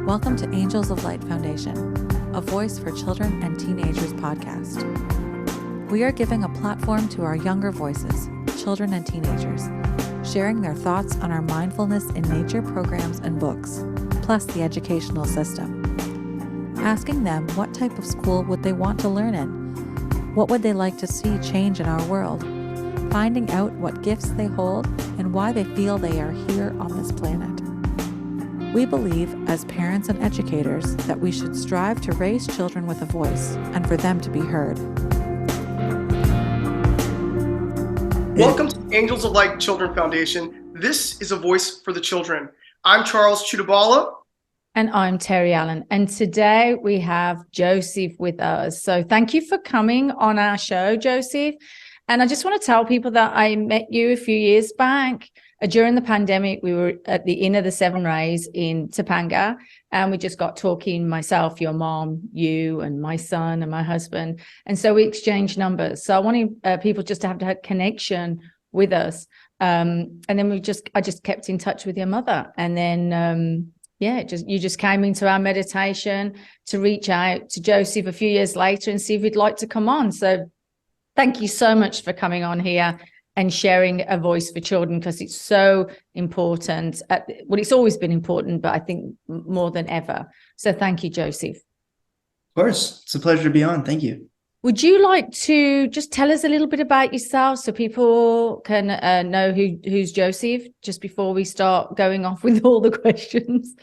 Welcome to Angels of Light Foundation, a voice for children and teenagers podcast. We are giving a platform to our younger voices, children and teenagers, sharing their thoughts on our mindfulness in nature programs and books, plus the educational system. Asking them what type of school would they want to learn in? What would they like to see change in our world? Finding out what gifts they hold and why they feel they are here on this planet. We believe, as parents and educators, that we should strive to raise children with a voice and for them to be heard. Welcome to Angels of Light Children Foundation. This is a voice for the children. I'm Charles Chudabala. And I'm Terry Allen. And today we have Joseph with us. So thank you for coming on our show, Joseph. And I just want to tell people that I met you a few years back. During the pandemic, we were at the Inn of the Seven Rays in Topanga, and we just got talking, myself, your mom, you, and my son, and my husband. And so we exchanged numbers. So I wanted people just to have a connection with us. And then I just kept in touch with your mother. And then, you just came into our meditation to reach out to Joseph a few years later and see if he'd like to come on. So thank you so much for coming on here and sharing a voice for children, because it's so important. Well, it's always been important, but I think more than ever. So thank you, Joseph. Of course. It's a pleasure to be on. Thank you. Would you like to just tell us a little bit about yourself so people can know who's Joseph, just before we start going off with all the questions?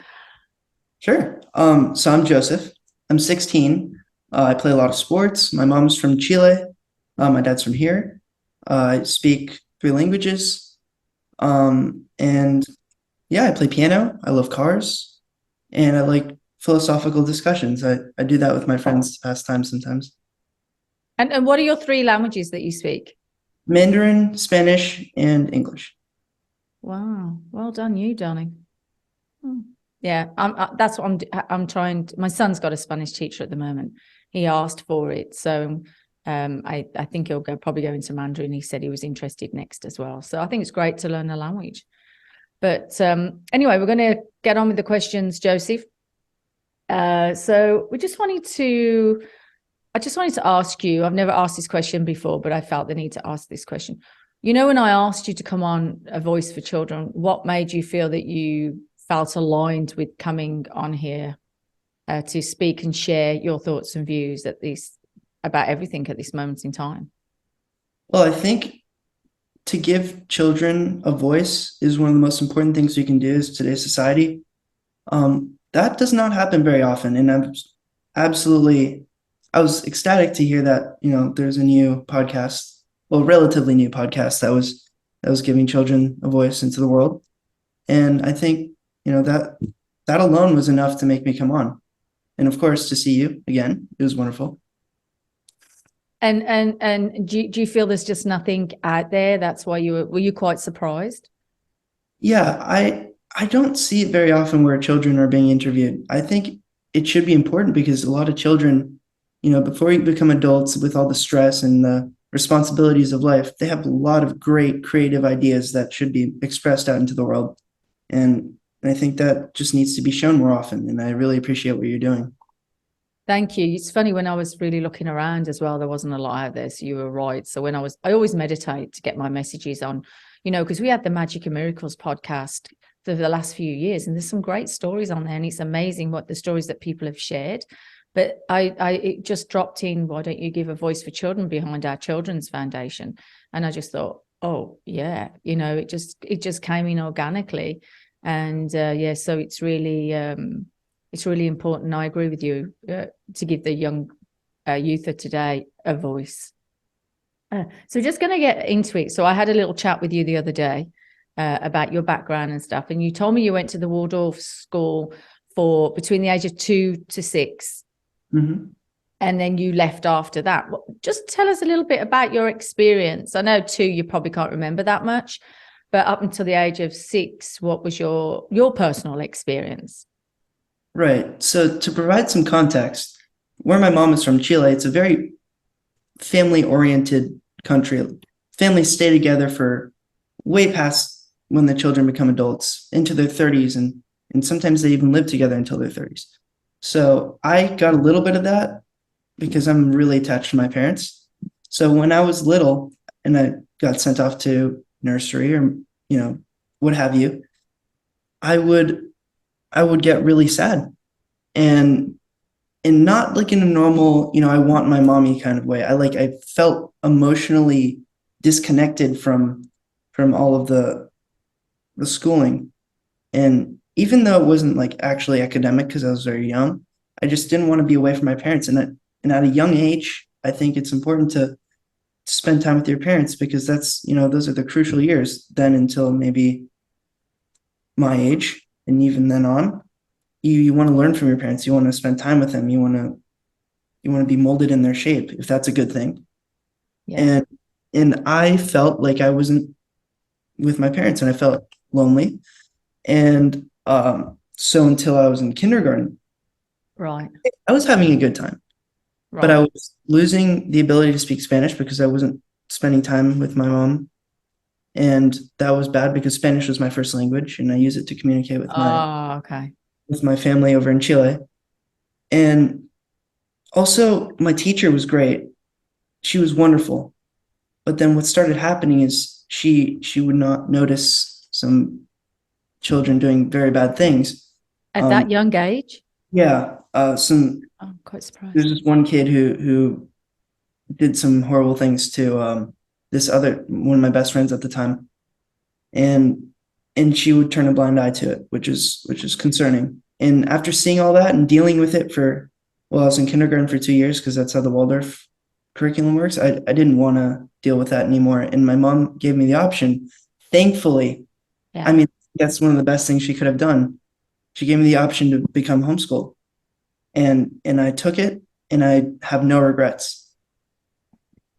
Sure. So I'm Joseph. I'm 16. I play a lot of sports. My mom's from Chile. My dad's from here. I speak 3 languages. I play piano. I love cars. And I like philosophical discussions. I do that with my friends pastime sometimes. And what are your 3 languages that you speak? Mandarin, Spanish, and English. Wow. Well done, you, darling. Yeah, that's what I'm trying. My son's got a Spanish teacher at the moment. He asked for it. So I think he'll probably go into Mandarin. He said he was interested next as well. So I think it's great to learn a language. But anyway, we're going to get on with the questions, Joseph. So I just wanted to ask you, I've never asked this question before, but I felt the need to ask this question. You know, when I asked you to come on A Voice for Children, what made you feel that you felt aligned with coming on here to speak and share your thoughts and views about everything at this moment in time? Well, I think to give children a voice is one of the most important things we can do in today's society. That does not happen very often. And I was ecstatic to hear that, there's a new podcast, relatively new podcast that was giving children a voice into the world. And I think, that alone was enough to make me come on. And of course, to see you again, it was wonderful. And do you feel there's just nothing out there? That's why were you quite surprised? Yeah, I don't see it very often where children are being interviewed. I think it should be important because a lot of children, before you become adults with all the stress and the responsibilities of life, they have a lot of great creative ideas that should be expressed out into the world. And I think that just needs to be shown more often. And I really appreciate what you're doing. Thank you. It's funny, when I was really looking around as well, there wasn't a lot out there. So you were right. So I always meditate to get my messages on, because we had the Magic and Miracles podcast for the last few years, and there's some great stories on there, and it's amazing what the stories that people have shared. But it just dropped in, why don't you give a voice for children behind our children's foundation? And I just thought, oh yeah, it just came in organically. And so it's really important. I agree with you to give the young youth of today a voice. So just going to get into it. So I had a little chat with you the other day about your background and stuff. And you told me you went to the Waldorf school for between the age of 2 to 6. Mm-hmm. And then you left after that. Just tell us a little bit about your experience. I know 2, you probably can't remember that much, but up until the age of 6, what was your personal experience? Right. So to provide some context, where my mom is from, Chile, it's a very family-oriented country. Families stay together for way past when the children become adults, into their 30s. And And sometimes they even live together until their 30s. So I got a little bit of that because I'm really attached to my parents. So when I was little and I got sent off to nursery or, what have you, I would get really sad and not like in a normal, I want my mommy kind of way. I felt emotionally disconnected from all of the schooling. And even though it wasn't like actually academic because I was very young, I just didn't want to be away from my parents. And at a young age, I think it's important to spend time with your parents because that's, those are the crucial years then until maybe my age. And even then on, you want to learn from your parents. You want to spend time with them. You want to be molded in their shape if that's a good thing. Yeah. And I felt like I wasn't with my parents and I felt lonely. And so until I was in kindergarten, Right. I was having a good time, but I Right. was losing the ability to speak Spanish because I wasn't spending time with my mom. And that was bad because Spanish was my first language and I use it to communicate Oh, okay. with my family over in Chile. And also my teacher was great. She was wonderful. But then what started happening is she would not notice some children doing very bad things. At that young age? Yeah, I'm quite surprised. there's this one kid who did some horrible things to this other one of my best friends at the time, and she would turn a blind eye to it, which is concerning. And after seeing all that and dealing with it I was in kindergarten for 2 years because that's how the Waldorf curriculum works. I didn't want to deal with that anymore, and my mom gave me the option. Thankfully, Yeah. I mean that's one of the best things she could have done. She gave me the option to become homeschooled, and I took it, and I have no regrets.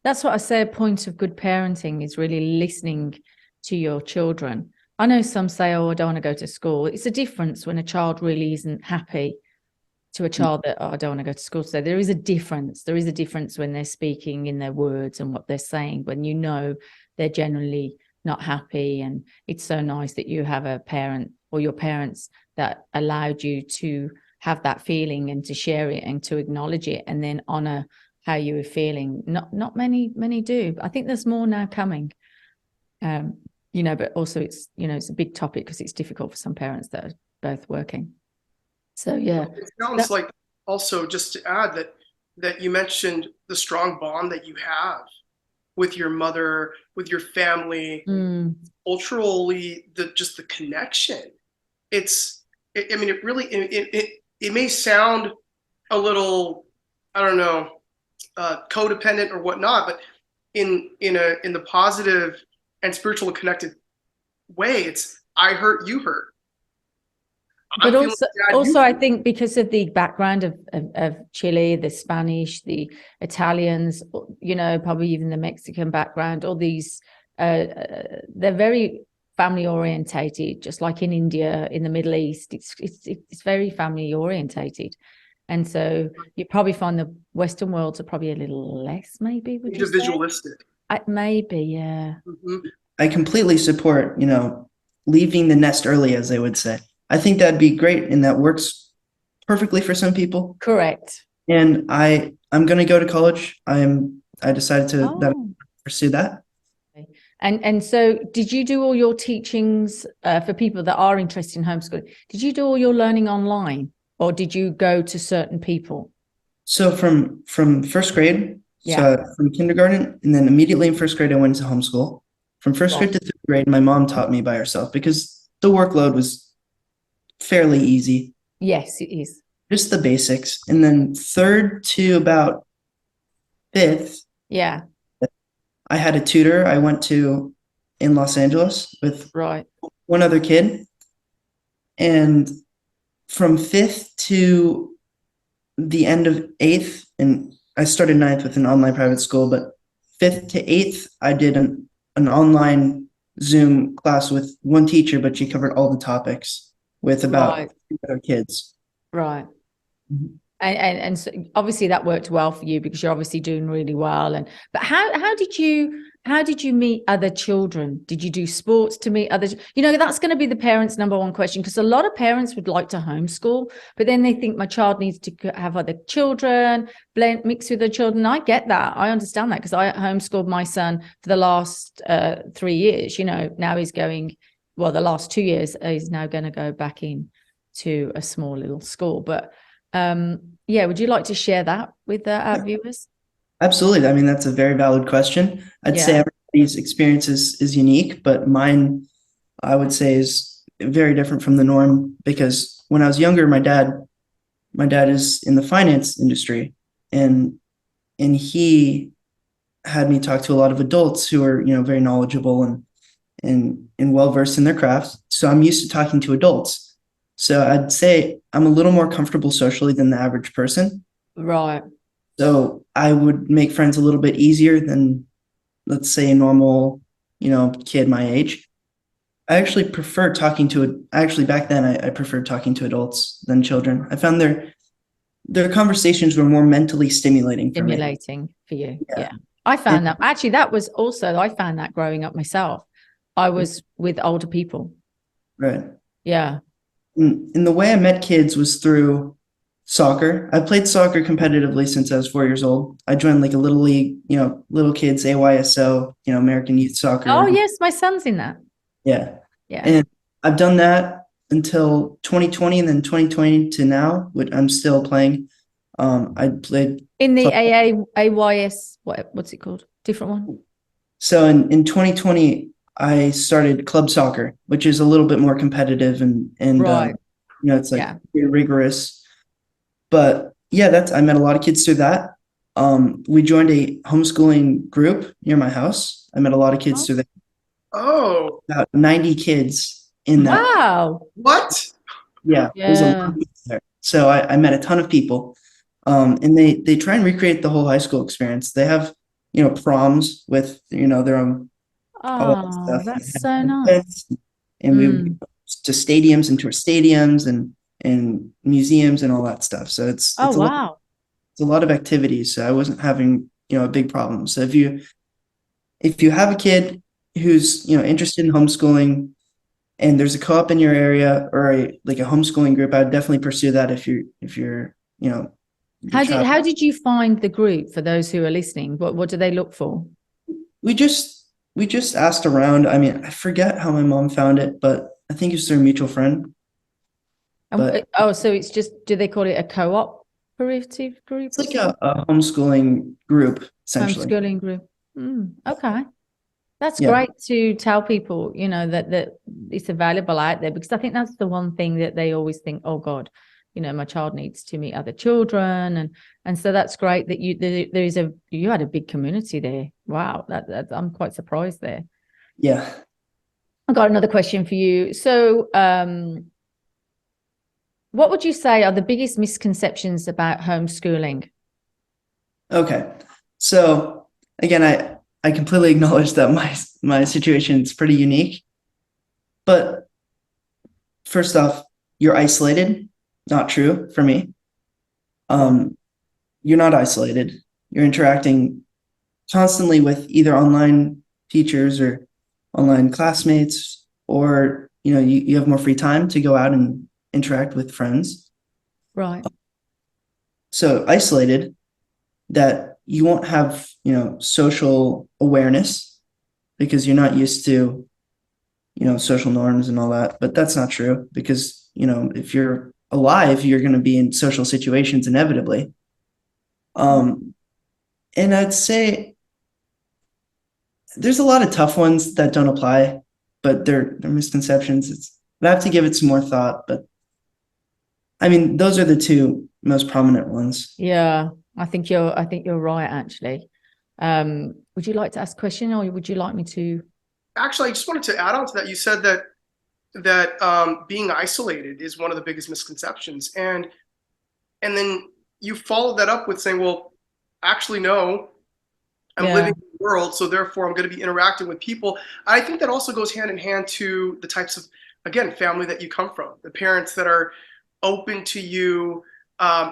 That's what I say. A point of good parenting is really listening to your children. I know some say, oh, I don't want to go to school. It's a difference when a child really isn't happy to a child that, oh, I don't want to go to school today. There is a difference. There is a difference when they're speaking in their words and what they're saying, when they're generally not happy. And it's so nice that you have a parent or your parents that allowed you to have that feeling and to share it and to acknowledge it and then honor how you were feeling. Not many do. I think there's more now coming. But also it's a big topic because it's difficult for some parents that are both working. So yeah. It sounds like also just to add that you mentioned the strong bond that you have with your mother, with your family, culturally, the connection. It may sound a little, I don't know, codependent or whatnot, but in the positive and spiritual connected way, it's I hurt, you hurt. But also I think because of the background of Chile, the Spanish, the Italians, probably even the Mexican background, all these, they're very family orientated, just like in India, in the Middle East, it's very family orientated. And so you probably find the Western worlds are probably a little less, maybe, would you say? Individualistic. Maybe, yeah. Mm-hmm. I completely support, leaving the nest early, as they would say. I think that'd be great, and that works perfectly for some people. Correct. And I'm going to go to college. I decided to pursue that. And so did you do all your teachings for people that are interested in homeschooling? Did you do all your learning online or did you go to certain people? So from first grade, Yeah. so from kindergarten, and then immediately in first grade, I went to homeschool. From first grade to third grade, my mom taught me by herself because the workload was fairly easy. Yes, it is. Just the basics. And then third to about fifth, yeah, I had a tutor I went to in Los Angeles with one other kid. And from fifth to the end of eighth, and I started ninth with an online private school, but fifth to eighth, I did an online Zoom class with one teacher, but she covered all the topics with about other kids. Right. Mm-hmm. And so obviously that worked well for you because you're obviously doing really well. But how did you how did you meet other children? Did you do sports to meet other, that's going to be the parents' number one question, because a lot of parents would like to homeschool, but then they think my child needs to have other children, mix with the children. I get that. I understand that, because I homeschooled my son for the last 3 years. Now he's going, well, the last 2 years, he's now going to go back in to a small little school. But would you like to share that with our viewers? Absolutely. I mean, that's a very valid question. I'd say everybody's experience is unique, but mine, I would say, is very different from the norm, because when I was younger, my dad is in the finance industry, and he had me talk to a lot of adults who are, very knowledgeable and well-versed in their crafts. So I'm used to talking to adults. So I'd say I'm a little more comfortable socially than the average person. Right. So I would make friends a little bit easier than, let's say, a normal, kid my age. I actually prefer talking to back then I preferred talking to adults than children. I found their conversations were more mentally stimulating for me. For you. Yeah. I found that. Actually, I found that growing up myself. I was with older people. Right. Yeah. And the way I met kids was through soccer. I played soccer competitively since I was 4 years old. I joined like a little league, little kids, AYSO, American Youth Soccer. Oh, yes. My son's in that. Yeah. Yeah. And I've done that until 2020, and then 2020 to now, which I'm still playing. I played in the AYS, what's it called? Different one? So in 2020, I started club soccer, which is a little bit more competitive and right. It's like very rigorous. But yeah, I met a lot of kids through that. We joined a homeschooling group near my house. I met a lot of kids through that. Oh, about 90 kids in that. Wow. What? Yeah. There's a lot of kids there. So I met a ton of people. And they try and recreate the whole high school experience. They have, proms with, their own. Oh, that's so nice. And we went to stadiums and tour stadiums and museums and all that stuff. So it's a lot of activities. So I wasn't having, a big problem. So if you have a kid who's, interested in homeschooling and there's a co-op in your area or a homeschooling group, I would definitely pursue that if you're, How did you find the group, for those who are listening? What do they look for? We just asked around. I mean, I forget how my mom found it, but I think it's through a mutual friend. So it's just, do they call it a cooperative group? It's like a homeschooling group, essentially. Homeschooling group. Okay. That's great to tell people, that it's available out there, because I think that's the one thing that they always think, oh God, my child needs to meet other children. And so that's great that you had a big community there. Wow. That I'm quite surprised there. Yeah. I got another question for you. So, what would you say are the biggest misconceptions about homeschooling? Okay. So again, I completely acknowledge that my situation is pretty unique, but first off, you're isolated. Not true for me. You're not isolated. You're interacting constantly with either online teachers or online classmates, or you have more free time to go out and interact with friends. Right. So isolated, that you won't have social awareness because you're not used to social norms and all that. But that's not true, because if you're alive, you're going to be in social situations inevitably. And I'd say there's a lot of tough ones that don't apply, but they're misconceptions. I have to give it some more thought, but I mean, those are the two most prominent ones. Yeah, I think you're right, actually. Would you like to ask a question, or would you like me to? Actually, I just wanted to add on to that. You said that being isolated is one of the biggest misconceptions, and then you follow that up with saying, well, actually, no, I'm living in the world, so therefore I'm going to be interacting with people. I think that also goes hand in hand to the types of, again, family that you come from, the parents that are open to you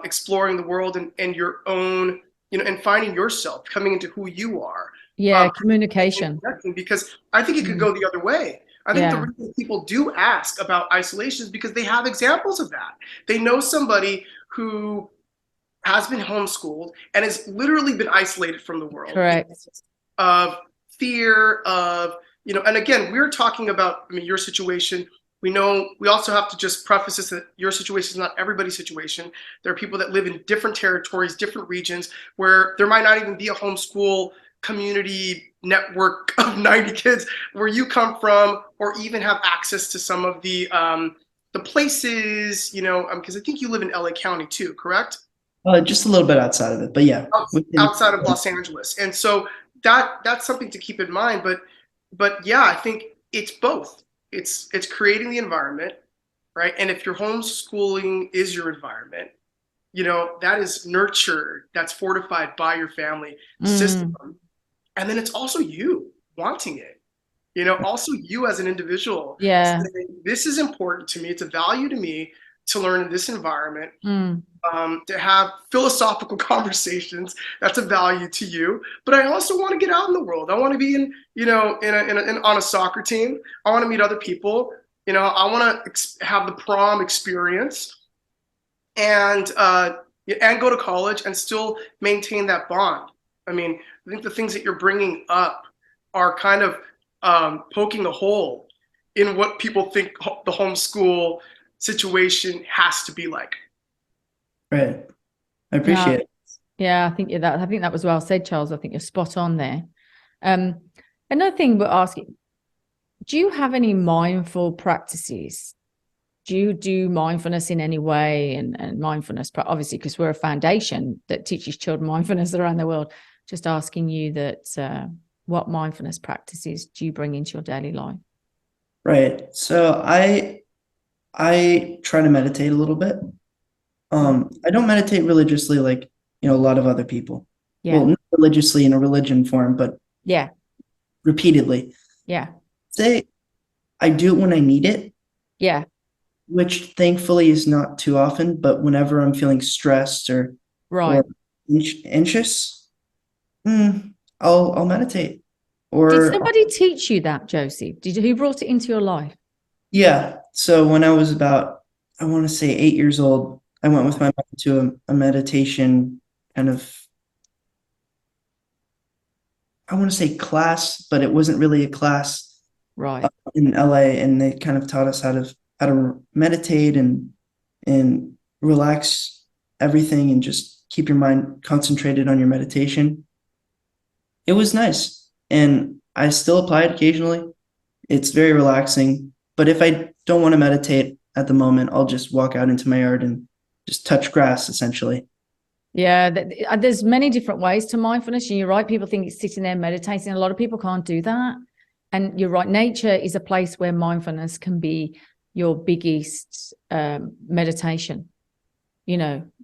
exploring the world and your own, and finding yourself, coming into who you are. Yeah, communication. Because I think it could go the other way. I think the Yeah. reason people do ask about isolation is because they have examples of that. They know somebody who has been homeschooled and has literally been isolated from the world Correct. of fear of, and again, we're talking about, I mean, your situation. We know we also have to just preface this that your situation is not everybody's situation. There are people that live in different territories, different regions, where there might not even be a homeschool community network of 90 kids where you come from, or even have access to some of the places, because I think you live in LA County too, correct? Just a little bit outside of it, but yeah, Outside of Los Angeles. And so that's something to keep in mind. But yeah, I think it's both. It's creating the environment, right? And if your homeschooling is your environment, that is nurtured, that's fortified by your family system. And then it's also you wanting it, also you as an individual. Yeah. Saying, this is important to me. It's a value to me to learn in this environment. To have philosophical conversations, that's a value to you. But I also want to get out in the world. I want to be on a soccer team. I want to meet other people. I want to have the prom experience and go to college and still maintain that bond. I mean, I think the things that you're bringing up are kind of poking a hole in what people think the homeschool situation has to be like. Right. I appreciate it. Yeah, I think that was well said, Charles. I think you're spot on there. Another thing we're asking, do you have any mindful practices? Do you do mindfulness in any way? And mindfulness, obviously, because we're a foundation that teaches children mindfulness around the world. Just asking you that, what mindfulness practices do you bring into your daily life? Right. So I try to meditate a little bit. I don't meditate religiously like, a lot of other people. Yeah. Well, not religiously in a religion form, but yeah, repeatedly. Yeah. Say I do it when I need it. Yeah. Which thankfully is not too often, but whenever I'm feeling stressed or anxious, I'll meditate. Or did somebody teach you that, Joseph? Who brought it into your life? Yeah. So when I was about, I want to say 8 years old, I went with my mom to a meditation kind of, I want to say class, but it wasn't really a class. Right. In LA, and they kind of taught us how to meditate and relax everything and just keep your mind concentrated on your meditation. It was nice, and I still apply it occasionally. It's very relaxing, but if I don't want to meditate at the moment, I'll just walk out into my yard and just touch grass, essentially. Yeah, there's many different ways to mindfulness, and you're right. People think it's sitting there meditating. A lot of people can't do that. And you're right. Nature is a place where mindfulness can be your biggest meditation.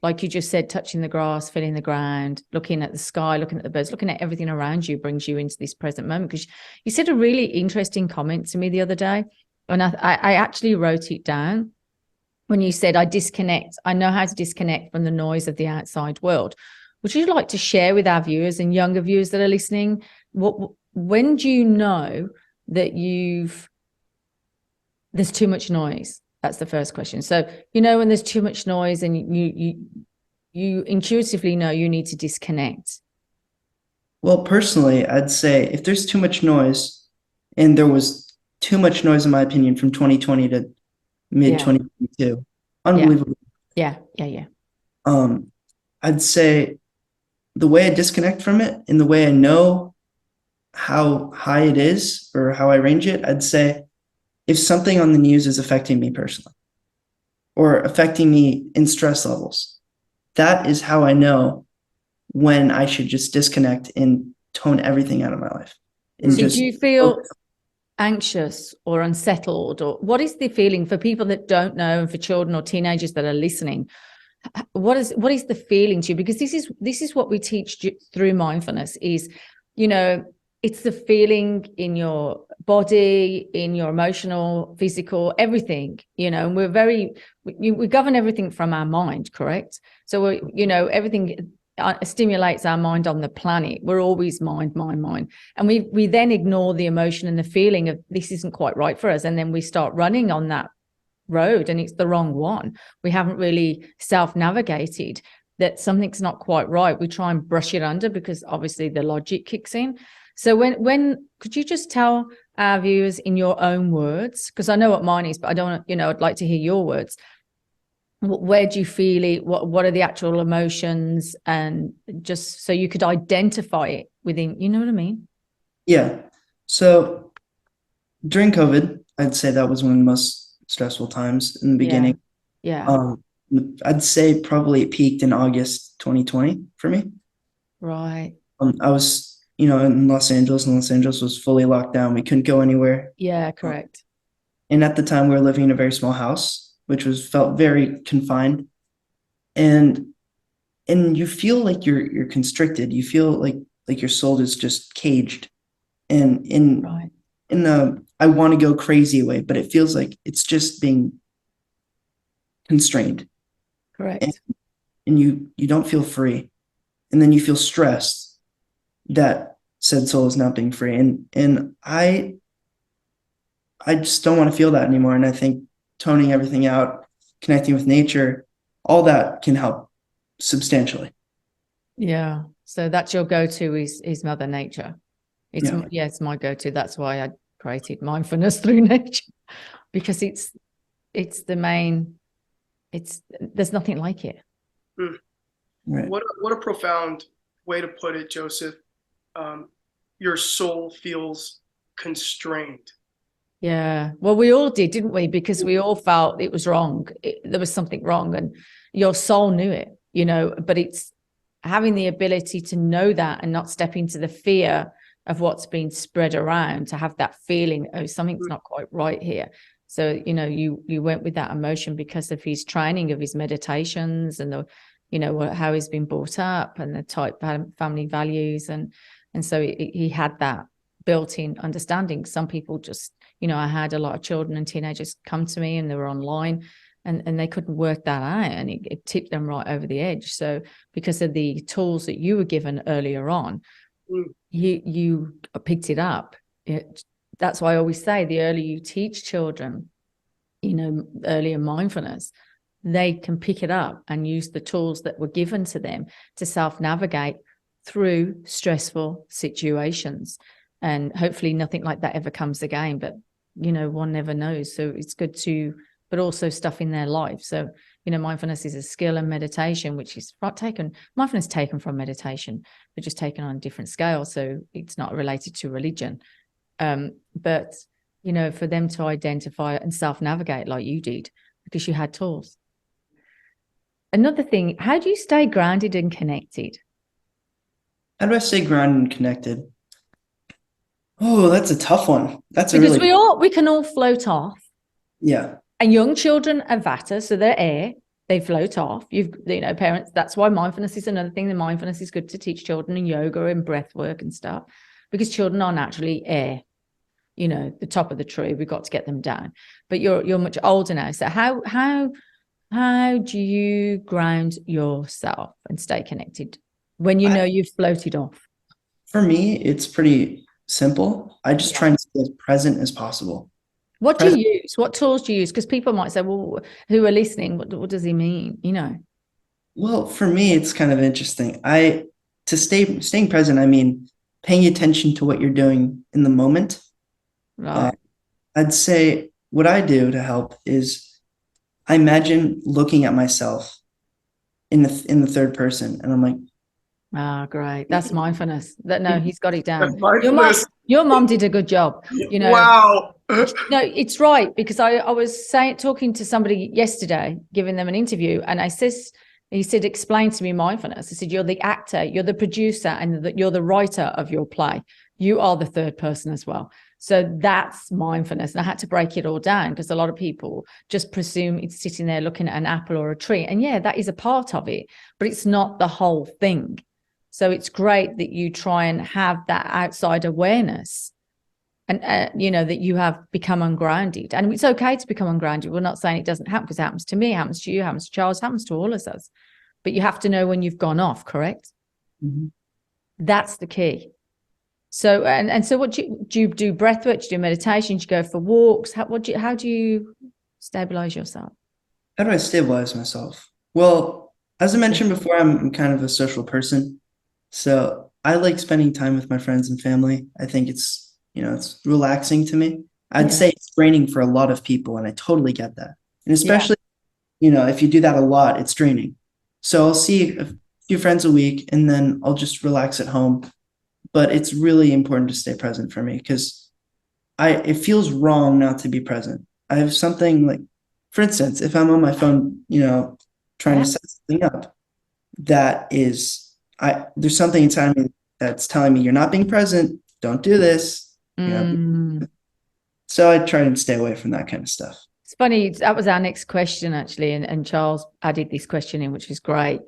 Like you just said, touching the grass, feeling the ground, looking at the sky, looking at the birds, looking at everything around you brings you into this present moment. Because you said a really interesting comment to me the other day, and I actually wrote it down when you said, I disconnect. I know how to disconnect from the noise of the outside world. Would you like to share with our viewers and younger viewers that are listening, when do you know that there's too much noise? That's the first question. So, when there's too much noise and you intuitively know you need to disconnect. Well, personally, I'd say if there's too much noise, and there was too much noise, in my opinion, from 2020 to mid 2022, unbelievable. Yeah. I'd say the way I disconnect from it and the way I know how high it is or how I range it, I'd say if something on the news is affecting me personally or affecting me in stress levels, that is how I know when I should just disconnect and tone everything out of my life. And so do you feel anxious or unsettled, or what is the feeling for people that don't know, and for children or teenagers that are listening? What is the feeling to you? Because this is what we teach through mindfulness is, it's the feeling in your body, in your emotional, physical, everything, and we govern everything from our mind, correct? So everything, stimulates our mind on the planet. We're always mind. And we then ignore the emotion and the feeling of this isn't quite right for us. And then we start running on that road and it's the wrong one. We haven't really self-navigated that something's not quite right. We try and brush it under because obviously the logic kicks in. So when could you just tell our viewers in your own words, because I know what mine is, but I don't, I'd like to hear your words. Where do you feel it? What are the actual emotions? And just so you could identify it within, you know what I mean? Yeah. So during COVID, I'd say that was one of the most stressful times in the beginning. Yeah. I'd say probably it peaked in August 2020 for me. Right. I was, in Los Angeles, and Los Angeles was fully locked down. We couldn't go anywhere. Yeah, correct. And at the time, we were living in a very small house, which felt very confined. And you feel like you're constricted. You feel like your soul is just caged. And Right. in the I want to go crazy way, but it feels like it's just being constrained. Correct. And you don't feel free. And then you feel stressed that said soul is not being free. And I just don't want to feel that anymore. And I think toning everything out, connecting with nature, all that can help substantially. Yeah. So that's your go-to is Mother Nature. It's my go-to. That's why I created mindfulness through nature, because it's the main, there's nothing like it. Right. What a profound way to put it, Joseph. Your soul feels constrained. Yeah. Well, we all did, didn't we? Because we all felt it was wrong. There was something wrong and your soul knew it, but it's having the ability to know that and not step into the fear of what's being spread around, to have that feeling, oh, something's not quite right here. So, you went with that emotion because of his training, of his meditations and how he's been brought up and the type family values. And so he had that built-in understanding. Some people just, I had a lot of children and teenagers come to me and they were online and they couldn't work that out, and it tipped them right over the edge. So because of the tools that you were given earlier on, you picked it up. That's why I always say the earlier you teach children, earlier mindfulness, they can pick it up and use the tools that were given to them to self-navigate through stressful situations. And hopefully nothing like that ever comes again, but one never knows. So it's good but also stuff in their life. So mindfulness is a skill, and meditation, which is mindfulness taken from meditation, but just taken on a different scale. So it's not related to religion. But for them to identify and self-navigate like you did, because you had tools. Another thing, how do you stay grounded and connected? How do I stay grounded and connected? Oh, that's a tough one. Because we can all float off. Yeah. And young children are vata, so they're air. They float off. Parents. That's why mindfulness is another thing. The mindfulness is good to teach children in yoga and breath work and stuff, because children are naturally air. The top of the tree. We've got to get them down. But you're much older now. So how do you ground yourself and stay connected when you've floated off? For me, it's pretty simple. I just try and stay as present as possible. What do you use? What tools do you use? Because people might say, well, who are listening, what does he mean? Well, for me, it's kind of interesting. Staying present, I mean, paying attention to what you're doing in the moment. Right. I'd say what I do to help is I imagine looking at myself in the third person, and I'm like, great. That's mindfulness. He's got it down. Your mom did a good job. Wow. No, it's right, because I was talking to somebody yesterday, giving them an interview, and he said, explain to me mindfulness. I said, you're the actor, you're the producer, and you're the writer of your play. You are the third person as well. So that's mindfulness. And I had to break it all down, because a lot of people just presume it's sitting there looking at an apple or a tree. And yeah, that is a part of it, but it's not the whole thing. So it's great that you try and have that outside awareness, and that you have become ungrounded. And it's okay to become ungrounded. We're not saying it doesn't happen, because it happens to me, it happens to you, it happens to Charles, it happens to all of us. but you have to know when you've gone off, correct? Mm-hmm. That's the key. So, and so what do you do breath work? Do you do meditation? Do you go for walks? How do you stabilize yourself? How do I stabilize myself? Well, as I mentioned before, I'm kind of a social person. So I like spending time with my friends and family. I think it's, it's relaxing to me. I'd say it's draining for a lot of people, and I totally get that. And especially, if you do that a lot, it's draining. So I'll see a few friends a week and then I'll just relax at home. But it's really important to stay present for me because it feels wrong not to be present. I have something like, for instance, if I'm on my phone, trying to set something up, there's something inside me that's telling me you're not being present. Don't do this. So I try and stay away from that kind of stuff. It's funny. That was our next question, actually. And Charles added this question in, which is great.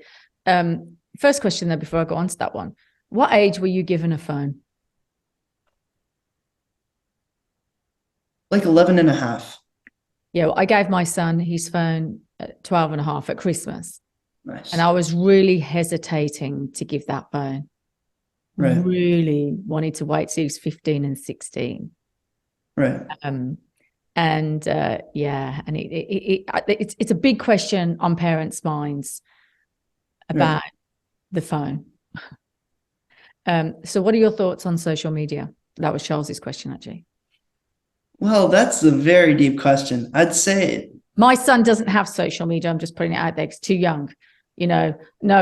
First question, though, before I go on to that one. What age were you given a phone? Like 11 and a half. Yeah, well, I gave my son his phone at 12 and a half at Christmas. Nice. And I was really hesitating to give that phone. Right. Really wanted to wait till he was 15 and 16. Right. And it's a big question on parents' minds about the phone. So what are your thoughts on social media? That was Charles's question, actually. Well, that's a very deep question. I'd say my son doesn't have social media. I'm just putting it out there. He's too young. No,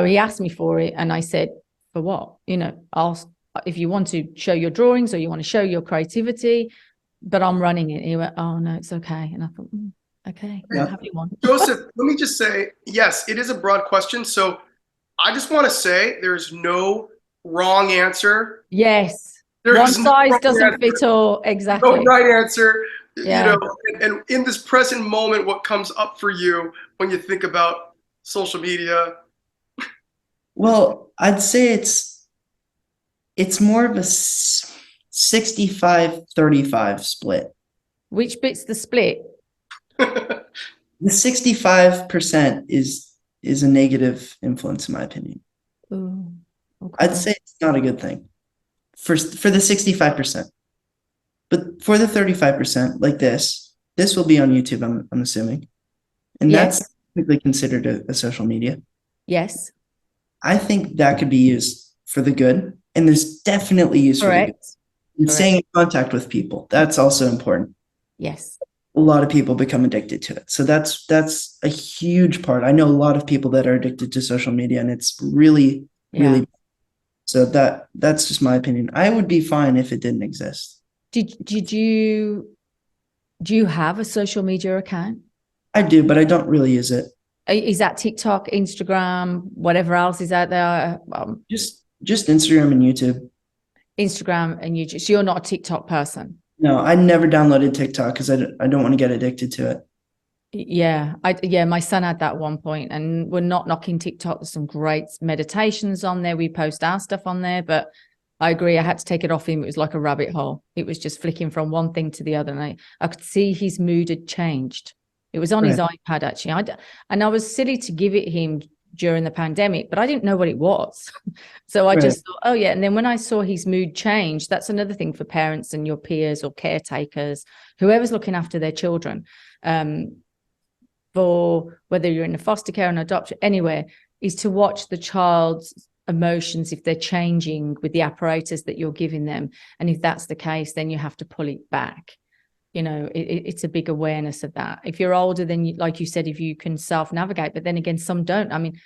he asked me for it. And I said, for what? If you want to show your drawings or you want to show your creativity, but I'm running it. And he went, oh, no, it's okay. And I thought, okay, I'll have you one. Joseph, let me just say, yes, it is a broad question. So I just want to say there's no wrong answer. Yes. One size doesn't fit all. Exactly. No right answer. Yeah. And in this present moment, what comes up for you when you think about social media? Well, I'd say it's more of a 65-35 split. Which bit's the split? The 65% is a negative influence, in my opinion. Ooh, okay. I'd say it's not a good thing for the 65%. But for the 35%, like this will be on YouTube, I'm assuming. And that's typically considered a social media. Yes. I think that could be used for the good. And there's definitely use for the good. And staying in contact with people, that's also important. Yes. A lot of people become addicted to it. So that's a huge part. I know a lot of people that are addicted to social media, and it's really, really. So that's just my opinion. I would be fine if it didn't exist. Do you have a social media account? I do, but I don't really use it. Is that TikTok, Instagram, whatever else is out there? Just Instagram and YouTube. Instagram and YouTube. So you're not a TikTok person? No, I never downloaded TikTok because I don't want to get addicted to it. Yeah, my son had that at one point, and we're not knocking TikTok. There's some great meditations on there. We post our stuff on there, but I agree. I had to take it off him. It was like a rabbit hole. It was just flicking from one thing to the other. And I could see his mood had changed. It was on his iPad, actually. And I was silly to give it him during the pandemic, but I didn't know what it was. So I just thought, oh, yeah. And then when I saw his mood change, that's another thing for parents and your peers or caretakers, whoever's looking after their children, for whether you're in a foster care and adoption, anywhere, is to watch the child's emotions if they're changing with the apparatus that you're giving them. And if that's the case, then you have to pull it back. It's a big awareness of that. If you're older, then like you said, if you can self-navigate, but then again, some don't. I mean,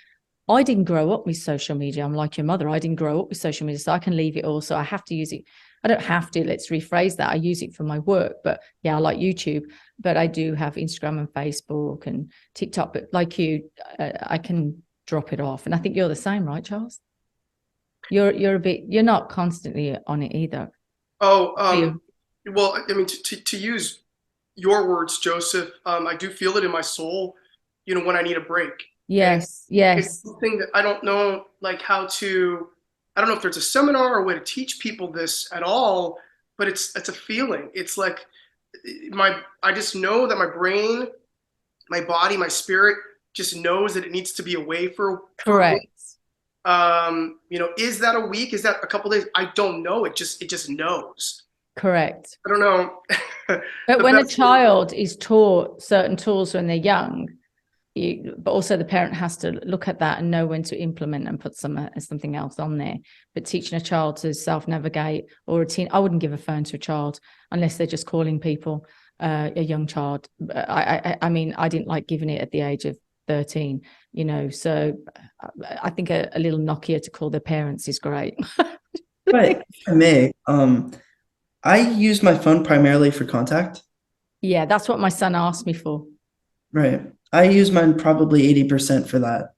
I didn't grow up with social media. I'm like your mother. I didn't grow up with social media, so I can leave it all. So I have to use it. I don't have to, let's rephrase that. I use it for my work, but yeah, I like YouTube, but I do have Instagram and Facebook and TikTok, but like you, I can drop it off. And I think you're the same, right, Charles? You're not constantly on it either. Well, I mean, to use your words, Joseph, I do feel it in my soul, when I need a break. Yes. It's something that I don't know, I don't know if there's a seminar or a way to teach people this at all, but it's a feeling. It's like I just know that my brain, my body, my spirit just knows that it needs to be away for a week. Correct. Is that a week? Is that a couple days? I don't know. It just knows. Correct. I don't know. But when a child is taught certain tools when they're young, but also the parent has to look at that and know when to implement and put something else on there. But teaching a child to self-navigate, or I wouldn't give a phone to a child unless they're just calling people, a young child. I mean, I didn't like giving it at the age of 13, so I think a little Nokia to call their parents is great. Right. If I may, I use my phone primarily for contact. Yeah, that's what my son asked me for. Right. I use mine probably 80% for that.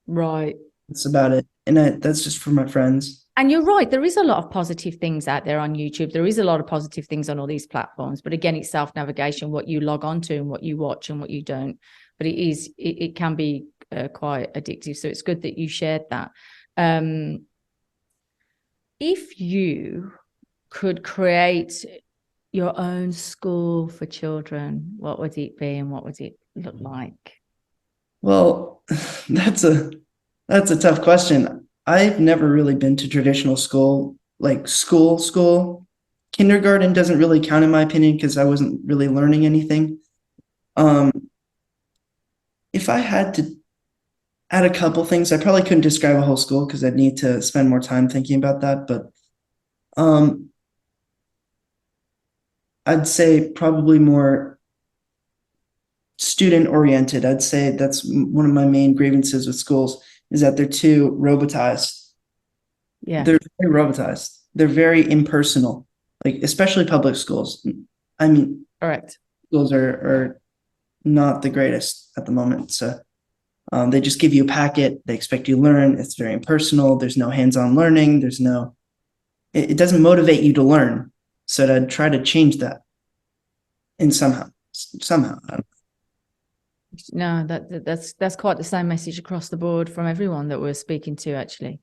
Right. That's about it. And that's just for my friends. And you're right. There is a lot of positive things out there on YouTube. There is a lot of positive things on all these platforms. But again, it's self-navigation, what you log on to and what you watch and what you don't. But it can be quite addictive. So it's good that you shared that. If you could create your own school for children, what would it be and what would it look like? Well, that's a tough question. I've never really been to traditional school, like school. Kindergarten doesn't really count in my opinion because I wasn't really learning anything. If I had to add a couple things, I probably couldn't describe a whole school because I'd need to spend more time thinking about that. But I'd say probably more student oriented. I'd say that's one of my main grievances with schools is that they're too robotized. Yeah. They're very robotized. They're very impersonal, like especially public schools. I mean, correct. Schools are not the greatest at the moment. So they just give you a packet. They expect you to learn. It's very impersonal. There's no hands-on learning. It doesn't motivate you to learn. So I'd try to change that in somehow. No, that's quite the same message across the board from everyone that we're speaking to, actually.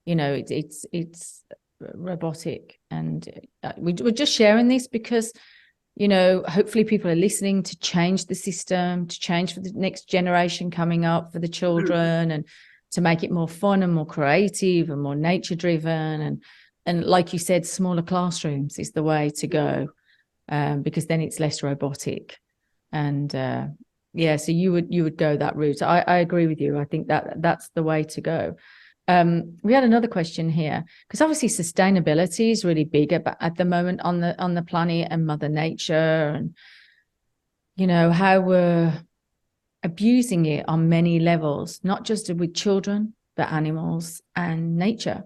It's robotic, and we're just sharing this because, hopefully people are listening to change the system, to change for the next generation coming up, for the children, and to make it more fun and more creative and more nature driven. And like you said, smaller classrooms is the way to go, because then it's less robotic. And so you would go that route. I agree with you. I think that's the way to go. We had another question here, because obviously sustainability is really big at the moment on the planet and Mother Nature, and how we're abusing it on many levels, not just with children, but animals and nature.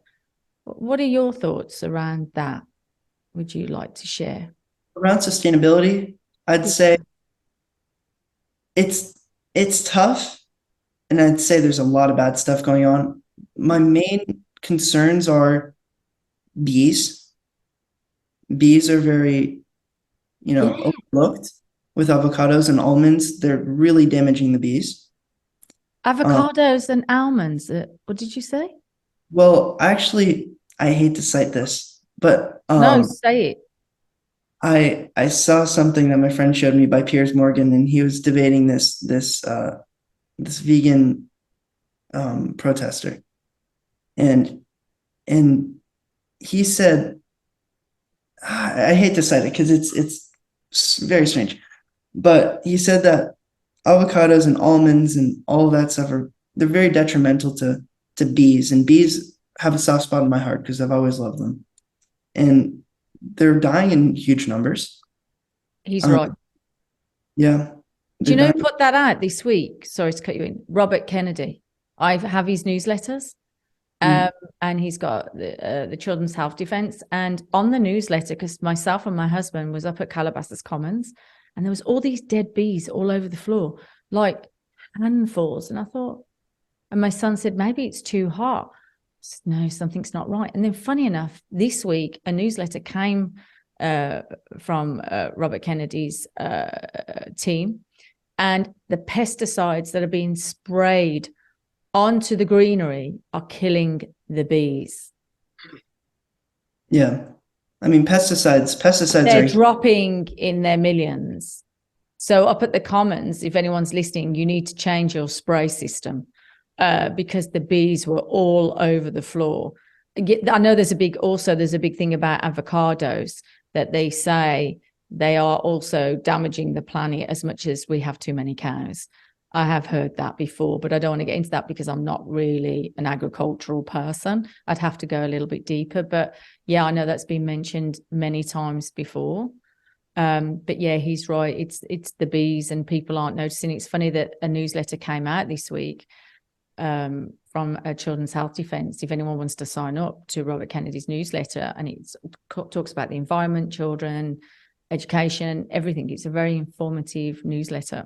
What are your thoughts around that? Would you like to share? Around sustainability, I'd say it's tough, and I'd say there's a lot of bad stuff going on. My main concerns are bees. Bees are very, overlooked with avocados and almonds. They're really damaging the bees. Avocados and almonds. What did you say? Well, actually, I hate to cite this, but no, say it. I saw something that my friend showed me by Piers Morgan, and he was debating this vegan protester, and he said, I hate to cite it because it's very strange, but he said that avocados and almonds and all of that stuff they're very detrimental to bees, and bees have a soft spot in my heart because I've always loved them, and they're dying in huge numbers. He's right. Yeah. Do you know who put that out this week? Sorry to cut you in. Robert Kennedy. I have his newsletters, and he's got the Children's Health Defence. And on the newsletter, because myself and my husband was up at Calabasas Commons, and there was all these dead bees all over the floor, like handfuls. And I thought, and my son said, maybe it's too hot. No, something's not right. And then funny enough, this week, a newsletter came from Robert Kennedy's team, and the pesticides that are being sprayed onto the greenery are killing the bees. Yeah. I mean, pesticides They're dropping in their millions. So up at the Commons, if anyone's listening, you need to change your spray system because the bees were all over the floor. I know there's a big thing about avocados that they say they are also damaging the planet as much as we have too many cows. I have heard that before, but I don't want to get into that because I'm not really an agricultural person. I'd have to go a little bit deeper. But yeah, I know that's been mentioned many times before. But yeah, he's right. It's the bees and people aren't noticing. It's funny that a newsletter came out this week from a Children's Health Defence, if anyone wants to sign up to Robert Kennedy's newsletter, and it talks about the environment, children, education, everything. It's a very informative newsletter.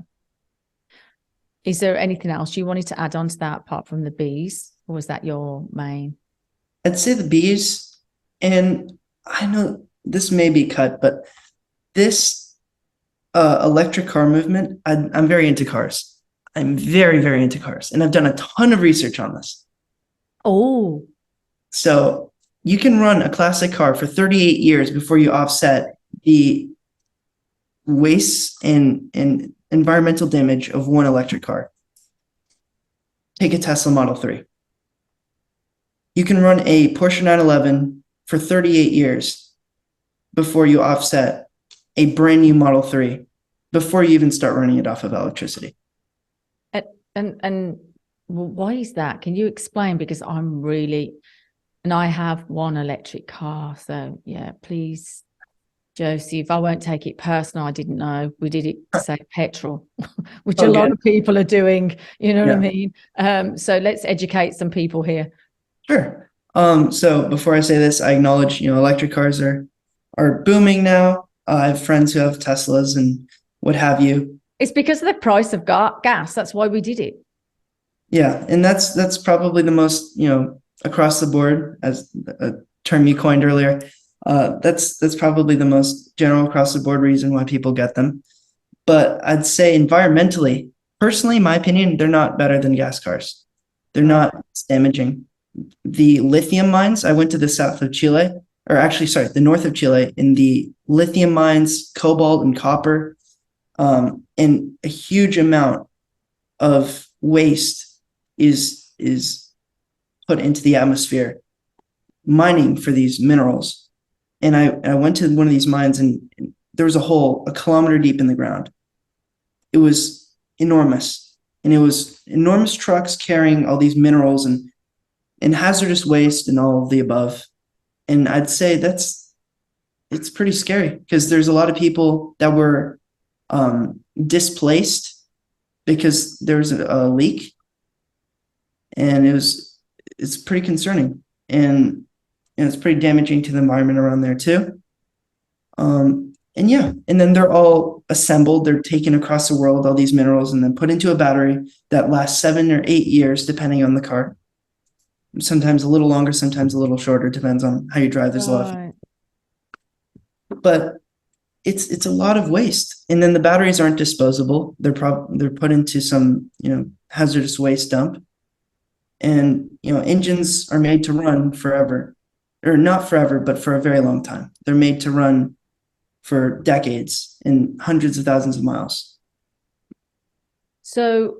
Is there anything else you wanted to add on to that apart from the bees, or was that your main? I'd say the bees, and I know this may be cut, but this electric car movement, I'm very into cars. I'm very, very into cars, and I've done a ton of research on this. Oh. So you can run a classic car for 38 years before you offset the waste and environmental damage of one electric car. Take a Tesla Model 3. You can run a Porsche 911 for 38 years before you offset a brand new Model 3, before you even start running it off of electricity. And why is that? Can you explain? Because and I have one electric car. So yeah, please, Joseph, I won't take it personal. I didn't know. We did it to save petrol, which a lot of people are doing, you know what I mean? So let's educate some people here. Sure. So before I say this, I acknowledge, electric cars are booming now. I have friends who have Teslas and what have you. It's because of the price of gas. That's why we did it. Yeah. And that's probably the most, across the board, as a term you coined earlier. That's probably the most general across the board reason why people get them. But I'd say environmentally, personally, in my opinion, they're not better than gas cars. They're not damaging. The lithium mines, I went to the south of Chile, or actually, sorry, the north of Chile, in the lithium mines, cobalt and copper, and a huge amount of waste is put into the atmosphere, mining for these minerals. And I went to one of these mines, and there was a hole 1 kilometer deep in the ground. It was enormous. And it was enormous trucks carrying all these minerals and hazardous waste and all of the above. And I'd say it's pretty scary, because there's a lot of people that were displaced because there was a leak. And it's pretty concerning. And it's pretty damaging to the environment around there too. And then they're all assembled, they're taken across the world, all these minerals, and then put into a battery that lasts 7 or 8 years, depending on the car. Sometimes a little longer, sometimes a little shorter, depends on how you drive. There's a lot of, but it's a lot of waste. And then the batteries aren't disposable. They're put into some, hazardous waste dump. And, engines are made to run forever, or not forever, but for a very long time. They're made to run for decades and hundreds of thousands of miles. So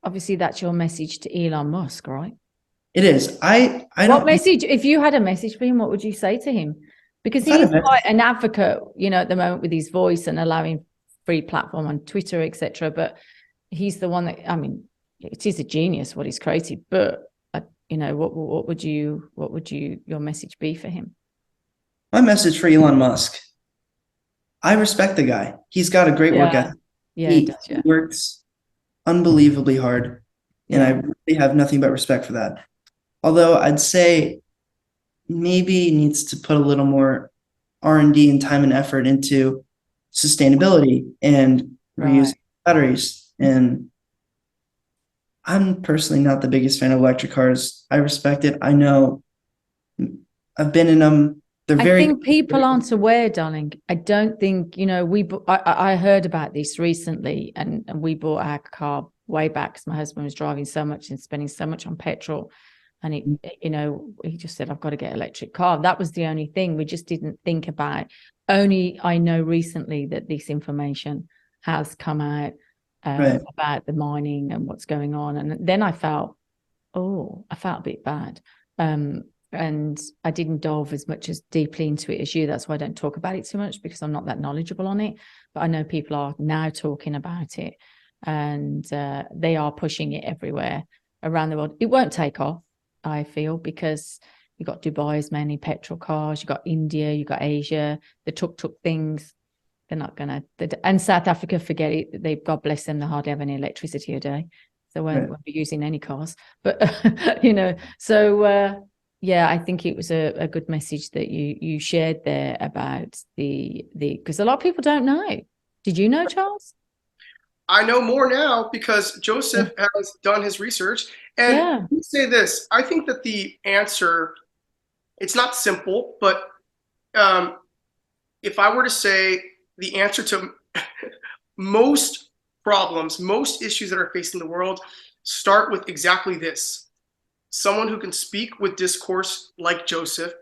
obviously that's your message to Elon Musk, right? It is. I what message, if you had a message for him, what would you say to him? Because he's quite an advocate, at the moment, with his voice and allowing free platform on Twitter, etc. But he's the one that, it is a genius what he's created. But what would your message be for him? My message for Elon Musk: I respect the guy. He's got a great work ethic. Yeah, he works unbelievably hard, and I really have nothing but respect for that. Although I'd say maybe he needs to put a little more R&D and time and effort into sustainability and reusing batteries. And I'm personally not the biggest fan of electric cars. I respect it. I know, I've been in them. I think people aren't aware, darling. I don't think, I heard about this recently, and we bought our car way back because my husband was driving so much and spending so much on petrol. And he just said, I've got to get an electric car. That was the only thing. We just didn't think about. Only I know recently that this information has come out Right. about the mining and what's going on. And then I felt a bit bad. And I didn't delve as much as deeply into it as you. That's why I don't talk about it too much, because I'm not that knowledgeable on it. But I know people are now talking about it, and they are pushing it everywhere around the world. It won't take off, I feel, because you've got Dubai's many petrol cars, you've got India, you've got Asia, the tuk-tuk things. They're not going to, and South Africa, forget it. They've, God bless them, they hardly have any electricity a day. So won't be using any cars. But, so yeah, I think it was a good message that you shared there about because a lot of people don't know. Did you know, Charles? I know more now because Joseph has done his research. And let me say this, I think that the answer, it's not simple, but if I were to say the answer to most problems, most issues that are facing the world, start with exactly this. Someone who can speak with discourse like Joseph,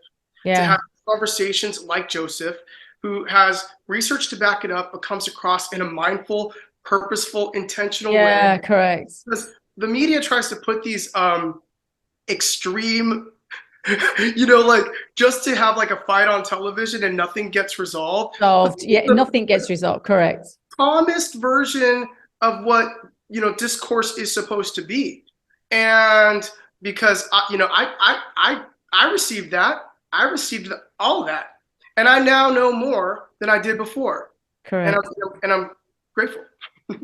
to have conversations like Joseph, who has research to back it up, but comes across in a mindful, purposeful, intentional way. Yeah, correct. Because the media tries to put these extreme, like just to have like a fight on television and nothing gets resolved. Yeah, nothing gets resolved. Correct. Promised version of what discourse is supposed to be, and because I received that, I received all of that, and I now know more than I did before. Correct. And I'm grateful.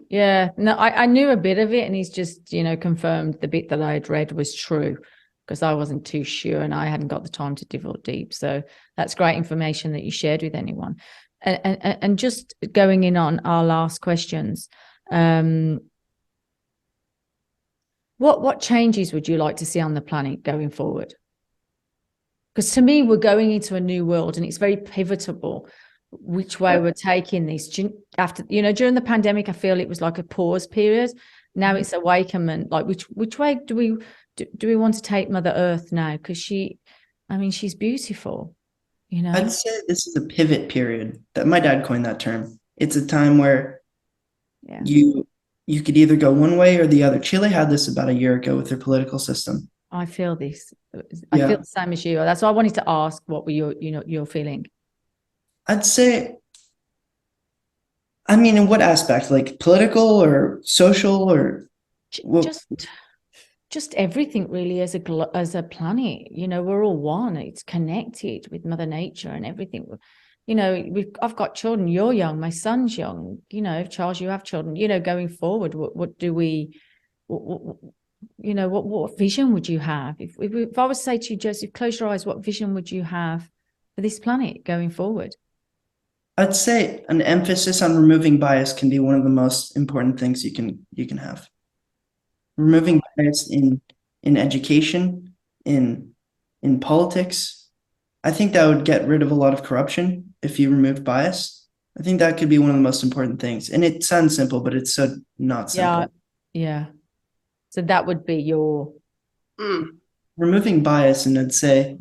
Yeah, no, I knew a bit of it, and he's just confirmed the bit that I had read was true, because I wasn't too sure and I hadn't got the time to delve deep. So that's great information that you shared with anyone. And just going in on our last questions, what changes would you like to see on the planet going forward? Because to me, we're going into a new world, and it's very pivotal which way we're taking this. After during the pandemic, I feel it was like a pause period. Now it's awakenment. Like which way do we want to take Mother Earth now? Because she's beautiful. I'd say this is a pivot period. That my dad coined that term. It's a time where you could either go one way or the other. Chile had this about a year ago with their political system. I feel this. I feel the same as you. That's why I wanted to ask, what were your feeling? I'd say, in what aspect? Like political or social or just everything really as a planet. We're all one. It's connected with Mother Nature and everything. I've got children. You're young. My son's young. Charles, you have children. Going forward, what do we? What vision would you have? If I was to say to you, Joseph, close your eyes, what vision would you have for this planet going forward? I'd say an emphasis on removing bias can be one of the most important things you can have. Removing bias in education, in politics. I think that would get rid of a lot of corruption if you remove bias. I think that could be one of the most important things. And it sounds simple, but it's so not simple. Yeah. So that would be your removing bias. And I'd say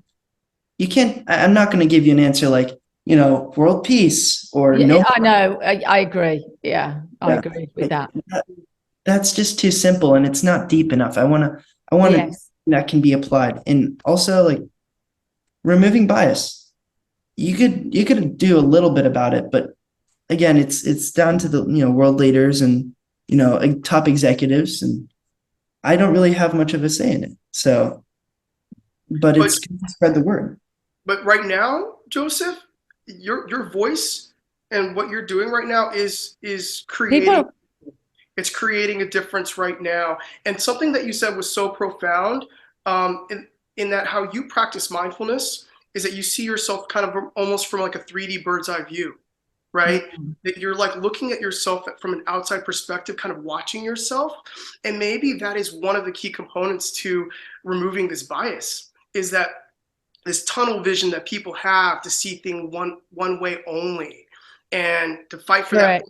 I'm not going to give you an answer like, world peace or no. I know. I agree. Yeah, I agree with that. That's just too simple, and it's not deep enough. I want to that can be applied. And also, like, removing bias. You could do a little bit about it, but again, it's down to the world leaders and top executives, and I don't really have much of a say in it. So, but it's going to spread the word. But right now, Joseph, your voice and what you're doing right now is creating it's creating a difference right now. And something that you said was so profound in that how you practice mindfulness is that you see yourself kind of almost from like a 3D bird's eye view, right? Mm-hmm. That you're like looking at yourself from an outside perspective, kind of watching yourself. And maybe that is one of the key components to removing this bias, is that this tunnel vision that people have to see things one way only, and to fight for that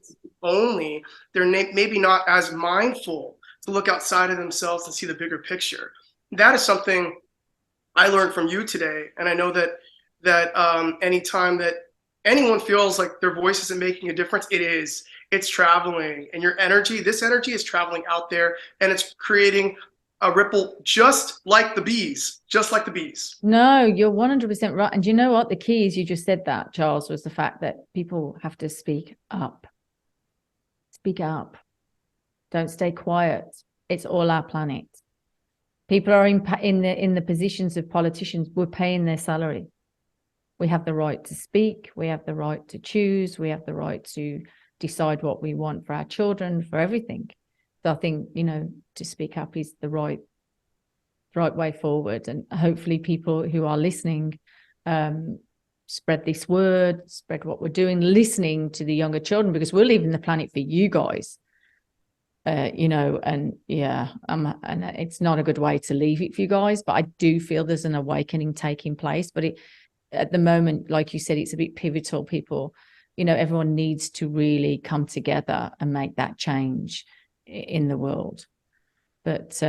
only. They're maybe not as mindful to look outside of themselves and see the bigger picture. That is something I learned from you today. And I know that anytime that anyone feels like their voice isn't making a difference, it is. it's traveling, and this energy is traveling out there, and it's creating a ripple just like the bees, No, you're 100% right. And you know what? The key is, you just said that, Charles, was the fact that people have to speak up. Speak up. Don't stay quiet. It's all our planet. People are in the positions of politicians. We're paying their salary. We have the right to speak. We have the right to choose. We have the right to decide what we want for our children, for everything. So I think, to speak up is the right way forward. And hopefully people who are listening spread this word, spread what we're doing, listening to the younger children, because we're leaving the planet for you guys. And it's not a good way to leave it for you guys, but I do feel there's an awakening taking place. But at the moment, like you said, it's a bit pivotal. People, everyone needs to really come together and make that change in the world. But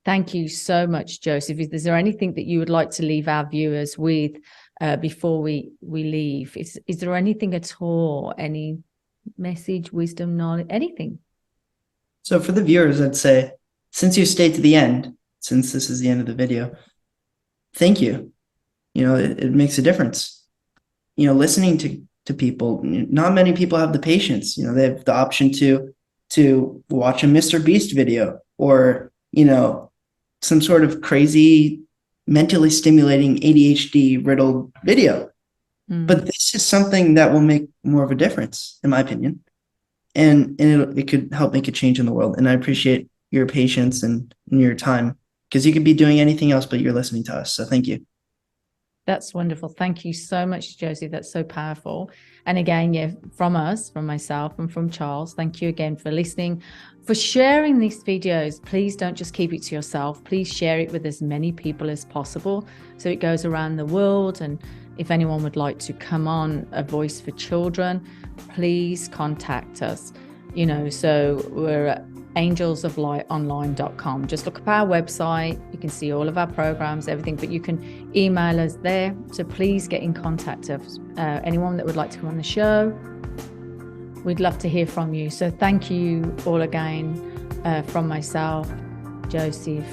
thank you so much, Joseph. Is there anything that you would like to leave our viewers with before we leave? Is there anything at all, any message, wisdom, knowledge, anything? So for the viewers, I'd say, since you stayed to the end, since this is the end of the video, thank you. It makes a difference. Listening to people, not many people have the patience. They have the option to watch a Mr. Beast video, or, some sort of crazy, mentally stimulating, ADHD riddled video. But this is something that will make more of a difference, in my opinion. And it could help make a change in the world. And I appreciate your patience and your time, because you could be doing anything else, but you're listening to us. So thank you. That's wonderful. Thank you so much, Josie. That's so powerful. And again, from us, from myself and from Charles, thank you again for listening, for sharing these videos. Please don't just keep it to yourself. Please share it with as many people as possible, so it goes around the world. And if anyone would like to come on A Voice for Children, please contact us. So we're at angelsoflightonline.com. Just look up our website. You can see all of our programs, everything, but you can email us there. So please get in contact with anyone that would like to come on the show. We'd love to hear from you. So thank you all again from myself, Joseph,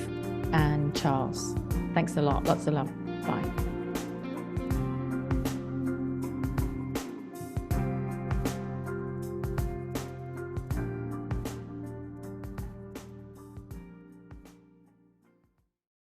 and Charles. Thanks a lot. Lots of love. Bye.